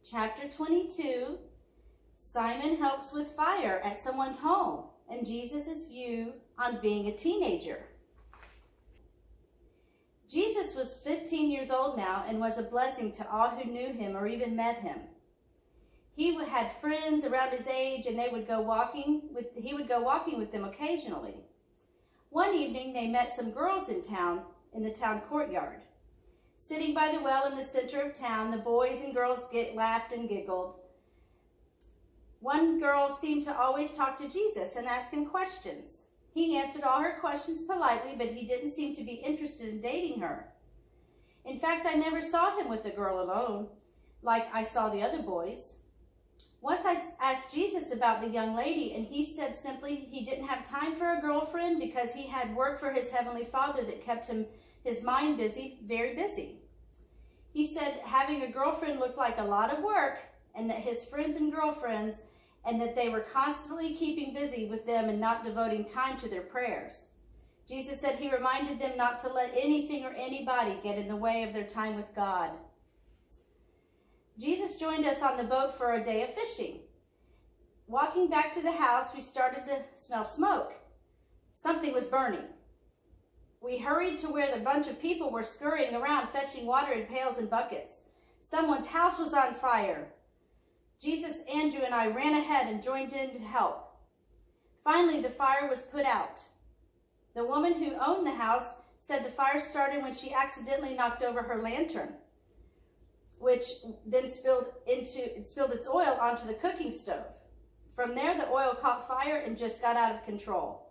Chapter 22, Simon helps with fire at someone's home and Jesus' view on being a teenager. Jesus was 15 years old now and was a blessing to all who knew him or even met him. He had friends around his age and he would go walking with them occasionally. One evening they met some girls in the town courtyard. Sitting by the well in the center of town, the boys and girls laughed and giggled. One girl seemed to always talk to Jesus and ask him questions. He answered all her questions politely, but he didn't seem to be interested in dating her. In fact, I never saw him with a girl alone, like I saw the other boys. Once I asked Jesus about the young lady, and he said simply he didn't have time for a girlfriend because he had work for his heavenly Father that kept his mind busy, very busy. He said having a girlfriend looked like a lot of work, and that his friends and girlfriends, and that they were constantly keeping busy with them and not devoting time to their prayers. Jesus said he reminded them not to let anything or anybody get in the way of their time with God. Jesus joined us on the boat for a day of fishing. Walking back to the house, we started to smell smoke. Something was burning. We hurried to where the bunch of people were scurrying around fetching water in pails and buckets. Someone's house was on fire. Jesus, Andrew, and I ran ahead and joined in to help. Finally, the fire was put out. The woman who owned the house said the fire started when she accidentally knocked over her lantern, which then spilled its oil onto the cooking stove. From there, the oil caught fire and just got out of control.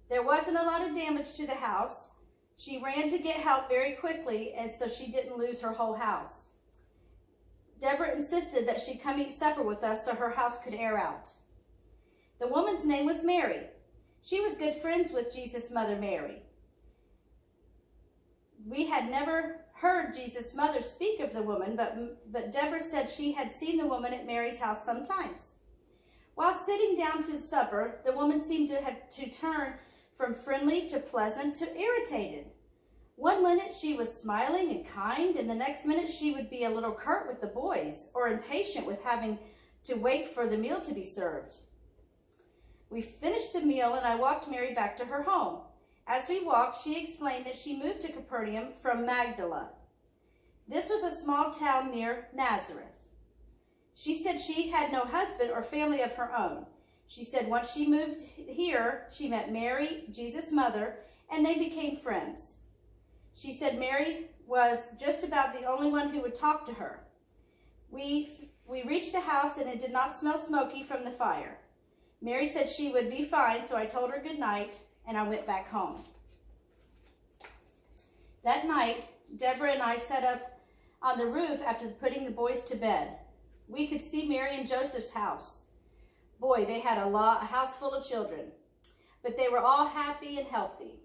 There wasn't a lot of damage to the house. She ran to get help very quickly, and so she didn't lose her whole house. Deborah insisted that she come eat supper with us so her house could air out. The woman's name was Mary. She was good friends with Jesus' mother, Mary. We had never heard Jesus' mother speak of the woman, but Deborah said she had seen the woman at Mary's house sometimes. While sitting down to supper, the woman seemed to have to turn from friendly to pleasant to irritated. One minute she was smiling and kind, and the next minute she would be a little curt with the boys or impatient with having to wait for the meal to be served. We finished the meal and I walked Mary back to her home. As we walked, she explained that she moved to Capernaum from Magdala. This was a small town near Nazareth. She said she had no husband or family of her own. She said once she moved here, she met Mary, Jesus' mother, and they became friends. She said Mary was just about the only one who would talk to her. We reached the house and it did not smell smoky from the fire. Mary said she would be fine, so I told her good night and I went back home. That night, Deborah and I sat up on the roof after putting the boys to bed. We could see Mary and Joseph's house. Boy, they had a house full of children, but they were all happy and healthy.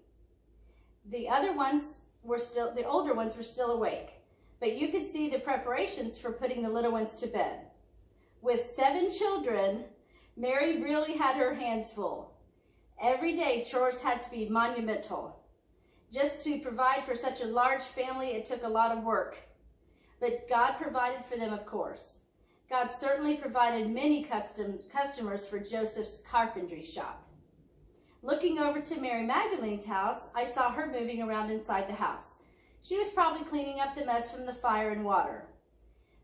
The older ones were still awake, but you could see the preparations for putting the little ones to bed. With 7 children, Mary really had her hands full. Every day, chores had to be monumental. Just to provide for such a large family, it took a lot of work. But God provided for them, of course. God certainly provided many customers for Joseph's carpentry shop. Looking over to Mary Magdalene's house, I saw her moving around inside the house. She was probably cleaning up the mess from the fire and water.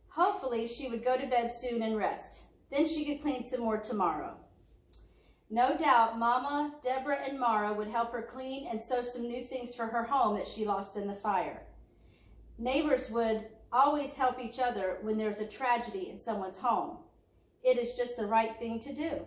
Hopefully, she would go to bed soon and rest. Then she could clean some more tomorrow. No doubt, Mama, Deborah, and Mara would help her clean and sew some new things for her home that she lost in the fire. Neighbors would always help each other when there's a tragedy in someone's home. It is just the right thing to do.